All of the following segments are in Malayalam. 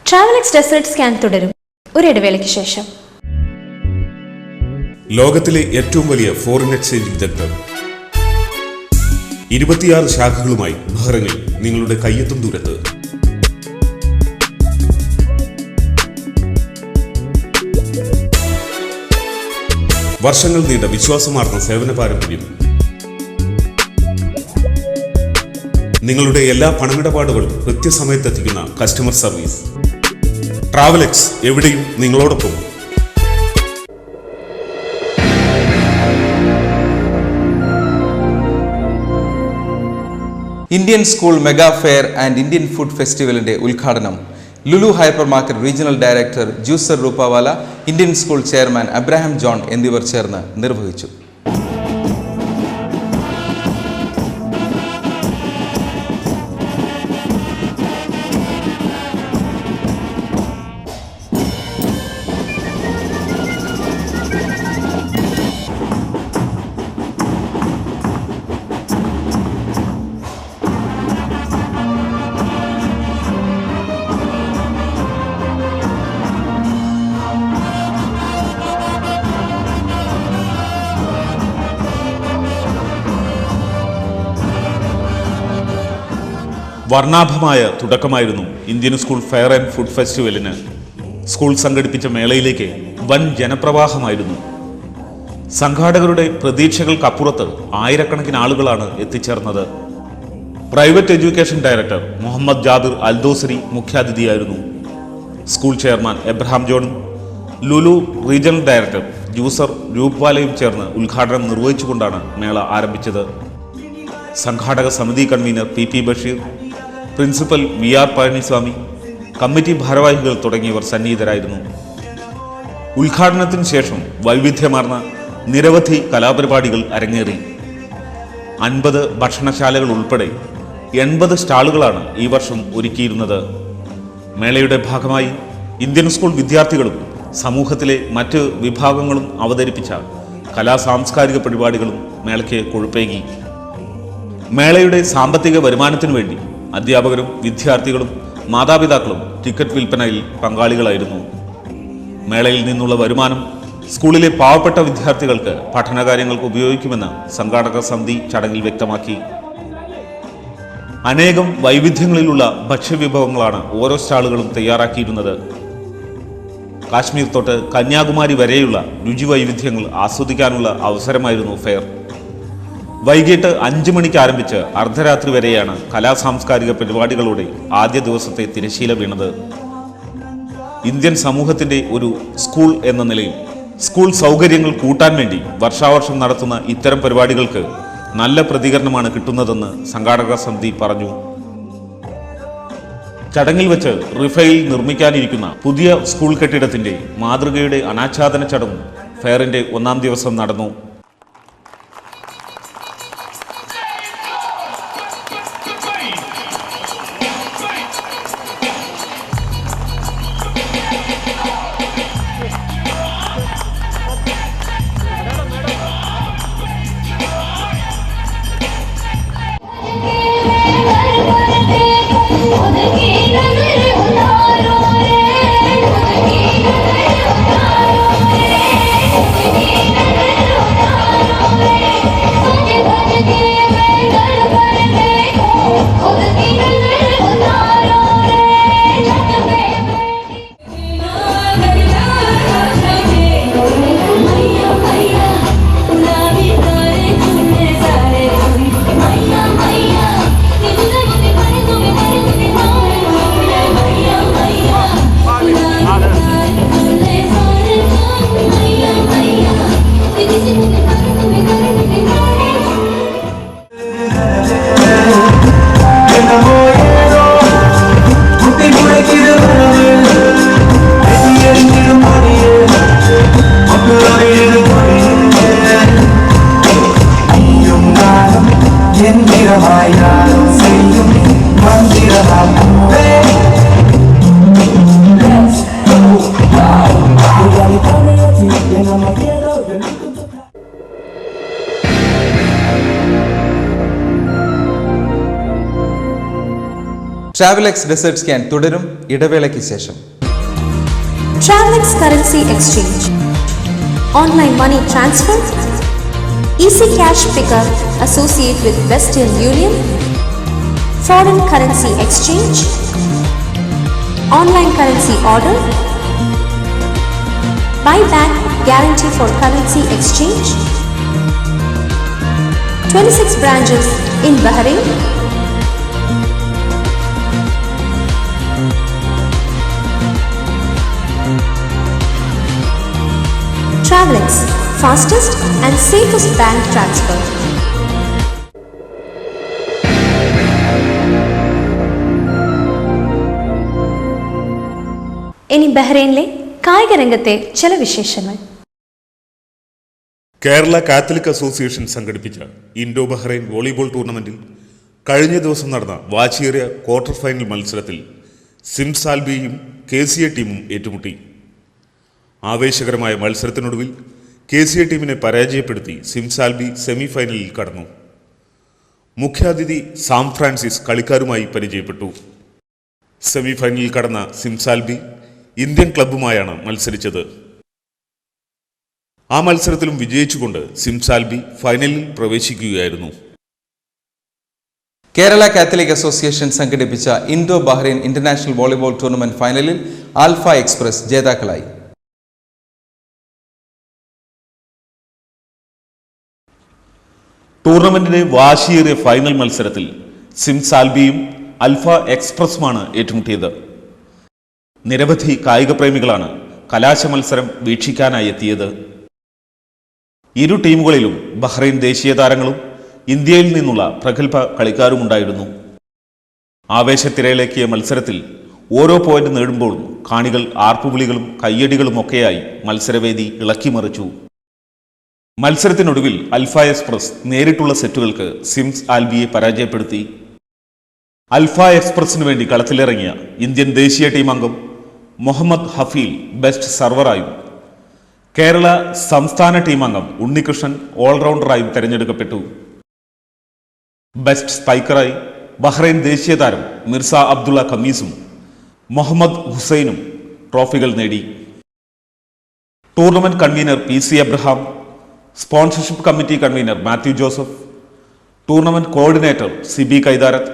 ട്രാവലെക്സ് ഡെസേർട്ട് സ്കാൻ തുടരും ഒരിടവേളയ്ക്ക് ശേഷം. ലോകത്തിലെ ഏറ്റവും വലിയ ഫോറിൻ എക്സ്ചേഞ്ച് വിദഗ്ധർ 26 ശാഖകളുമായി ബഹ്റൈനിൽ നിങ്ങളുടെ കയ്യെത്തും ദൂരത്ത്. വർഷങ്ങൾ നീണ്ട വിശ്വാസമാർന്ന സേവന പാരമ്പര്യം. നിങ്ങളുടെ എല്ലാ പണമിടപാടുകളും കൃത്യസമയത്തെത്തിക്കുന്ന കസ്റ്റമർ സർവീസ്. ട്രാവലെക്സ് എവിടെയും നിങ്ങളോടൊപ്പം. Indian school mega fair and Indian food ഫെസ്റ്റിവലിന്റെ ഉദ്ഘാടനം Lulu hyper market regional director Juzer Rupawala, Indian school chairman Abraham John എന്നിവർ ചേർന്ന് നിർവഹിച്ചു. വർണ്ണാഭമായ തുടക്കമായിരുന്നു Indian school fair and food ഫെസ്റ്റിവലിന്. സ്കൂൾ സംഘടിപ്പിച്ച മേളയിലേക്ക് വൻ ജനപ്രവാഹമായിരുന്നു. സംഘാടകരുടെ പ്രതീക്ഷകൾക്കപ്പുറത്ത് ആയിരക്കണക്കിന് ആളുകളാണ് എത്തിച്ചേർന്നത്. Private education director Mohammed Jabir Aldosari മുഖ്യാതിഥിയായിരുന്നു. സ്കൂൾ ചെയർമാൻ എബ്രഹാം ജോണും ലുലു റീജിയണൽ ഡയറക്ടർ ജൂസർ രൂപ്വാലയും ചേർന്ന് ഉദ്ഘാടനം നിർവഹിച്ചുകൊണ്ടാണ് മേള ആരംഭിച്ചത്. സംഘാടക സമിതി convener P Basheer, principal VR Palaniswami, committee ഭാരവാഹികൾ തുടങ്ങിയവർ സന്നിഹിതരായിരുന്നു. ഉദ്ഘാടനത്തിന് ശേഷം വൈവിധ്യമാർന്ന നിരവധി കലാപരിപാടികൾ അരങ്ങേറി. 50 ഭക്ഷണശാലകൾ ഉൾപ്പെടെ 80 സ്റ്റാളുകളാണ് ഈ വർഷം ഒരുക്കിയിരുന്നത്. മേളയുടെ ഭാഗമായി ഇന്ത്യൻ സ്കൂൾ വിദ്യാർത്ഥികളും സമൂഹത്തിലെ മറ്റ് വിഭാഗങ്ങളും അവതരിപ്പിച്ച കലാസാംസ്കാരിക പരിപാടികളും മേളയ്ക്ക് കൊഴുപ്പേകി. മേളയുടെ സാമ്പത്തിക വരുമാനത്തിനു വേണ്ടി അധ്യാപകരും വിദ്യാർത്ഥികളും മാതാപിതാക്കളും ടിക്കറ്റ് വിൽപ്പനയിൽ പങ്കാളികളായിരുന്നു. മേളയിൽ നിന്നുള്ള വരുമാനം സ്കൂളിലെ പാവപ്പെട്ട വിദ്യാർത്ഥികൾക്ക് പഠനകാര്യങ്ങൾക്ക് ഉപയോഗിക്കുമെന്ന് സംഘാടക സമിതി ചടങ്ങിൽ വ്യക്തമാക്കി. അനേകം വൈവിധ്യങ്ങളിലുള്ള ഭക്ഷ്യവിഭവങ്ങളാണ് ഓരോ സ്റ്റാളുകളും തയ്യാറാക്കിയിരുന്നത്. കാശ്മീർ തൊട്ട് കന്യാകുമാരി വരെയുള്ള രുചി വൈവിധ്യങ്ങൾ ആസ്വദിക്കാനുള്ള അവസരമായിരുന്നു ഫെയർ. വൈകിട്ട് 5 മണിക്ക് ആരംഭിച്ച് അർദ്ധരാത്രി വരെയാണ് കലാസാംസ്കാരിക പരിപാടികളുടെ ആദ്യ ദിവസത്തെ തിരശീല വീണത്. ഇന്ത്യൻ സമൂഹത്തിന്റെ ഒരു സ്കൂൾ എന്ന നിലയിൽ സ്കൂൾ സൗകര്യങ്ങൾ കൂട്ടാൻ വേണ്ടി വർഷാവർഷം നടത്തുന്ന ഇത്തരം പരിപാടികൾക്ക് നല്ല പ്രതികരണമാണ് കിട്ടുന്നതെന്ന് സംഘാടക സമിതി പറഞ്ഞു. ചടങ്ങിൽ വെച്ച് റിഫയിൽ നിർമ്മിക്കാനിരിക്കുന്ന പുതിയ സ്കൂൾ കെട്ടിടത്തിന്റെ മാതൃകയുടെ അനാച്ഛാദന ചടങ്ങ് ഫെയറിന്റെ 1ാം ദിവസം നടന്നു. ട്രാവലെക്സ് ഡെസേർട്ട് സ്കാൻ തുടരും ഇടവേളയ്ക്ക് ശേഷം. Travelex Currency Exchange, Online Money Transfer, Easy Cash Picker, Associate with Western Union, Foreign Currency Exchange, Online Currency Order, Buyback Guarantee for Currency Exchange, 26 branches in Bahrain, Travelex, fastest and safest bank transfer. ഇനി ബഹ്റൈനിലെ കായിക രംഗത്തെ ചില വിശേഷങ്ങൾ. കേരള കാത്തലിക് അസോസിയേഷൻ സംഘടിപ്പിച്ച ഇൻഡോ ബഹ്റൈൻ വോളിബോൾ ടൂർണമെന്റിൽ കഴിഞ്ഞ ദിവസം നടന്ന വാശിയേറിയ ക്വാർട്ടർ ഫൈനൽ മത്സരത്തിൽ സിംസാൽബിയും KCA ടീമും ഏറ്റുമുട്ടി. ആവേശകരമായ മത്സരത്തിനൊടുവിൽ KCA ടീമിനെ പരാജയപ്പെടുത്തി സിംസാൽബി സെമി ഫൈനലിൽ കടന്നു. മുഖ്യാതിഥി സാം ഫ്രാൻസിസ് കളിക്കാരുമായി പരിചയപ്പെട്ടു. സെമി ഫൈനലിൽ കടന്ന സിംസാൽബി ഇന്ത്യൻ ക്ലബ്ബുമായാണ് മത്സരിച്ചത്. ആ മത്സരത്തിലും വിജയിച്ചുകൊണ്ട് സിംസാൽബി ഫൈനലിൽ പ്രവേശിക്കുകയായിരുന്നു. കേരള കാത്തലിക് അസോസിയേഷൻ സംഘടിപ്പിച്ച Indo Bahrain international volleyball tournament ഫൈനലിൽ ആൽഫ എക്സ്പ്രസ് ജേതാക്കളായി. ടൂർണമെന്റിന്റെ വാശിയേറിയ ഫൈനൽ മത്സരത്തിൽ സിംസാൽബിയും ആൽഫ എക്സ്പ്രസുമാണ് ഏറ്റുമുട്ടിയത്. നിരവധി കായിക പ്രേമികളാണ് കലാശ മത്സരം വീക്ഷിക്കാനായി എത്തിയത്. ഇരു ടീമുകളിലും ബഹ്റൈൻ ദേശീയ താരങ്ങളും ഇന്ത്യയിൽ നിന്നുള്ള പ്രഗത്ഭ കളിക്കാരുമുണ്ടായിരുന്നു. ആവേശത്തിരയിലേക്കിയ മത്സരത്തിൽ ഓരോ പോയിന്റ് നേടുമ്പോഴും കാണികൾ ആർപ്പുവിളികളും കയ്യടികളുമൊക്കെയായി മത്സരവേദി ഇളക്കിമറിച്ചു. മത്സരത്തിനൊടുവിൽ ആൽഫ എക്സ്പ്രസ് നേരിട്ടുള്ള സെറ്റുകൾക്ക് സിംസ് ആൽബിയെ പരാജയപ്പെടുത്തി. ആൽഫ എക്സ്പ്രസിന് വേണ്ടി കളത്തിലിറങ്ങിയ ഇന്ത്യൻ ദേശീയ ടീം അംഗം മുഹമ്മദ് ഹഫീൽ ബെസ്റ്റ് സർവറായും കേരള സംസ്ഥാന ടീം അംഗം ഉണ്ണികൃഷ്ണൻ ഓൾറൗണ്ടറായും തെരഞ്ഞെടുക്കപ്പെട്ടു. ബെസ്റ്റ് സ്പൈക്കറായി ബഹ്റൈൻ ദേശീയ താരം മിർസ അബ്ദുള്ള ഖമീസും മുഹമ്മദ് ഹുസൈനും ട്രോഫികൾ നേടി. Tournament convener PC Abraham, sponsorship committee convener Mathew Joseph, tournament coordinator CB Kaitharath,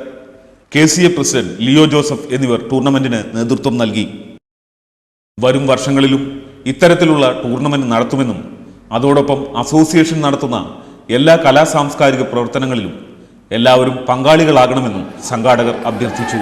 KCA president Leo Joseph എന്നിവർ ടൂർണമെന്റിന് നേതൃത്വം നൽകി. വരും വർഷങ്ങളിലും ഇത്തരത്തിലുള്ള ടൂർണമെന്റ് നടത്തുമെന്നും അതോടൊപ്പം അസോസിയേഷൻ നടത്തുന്ന എല്ലാ കലാ സാംസ്കാരിക പ്രവർത്തനങ്ങളിലും എല്ലാവരും പങ്കാളികളാകണമെന്നും സംഘാടകർ അഭ്യർത്ഥിച്ചു.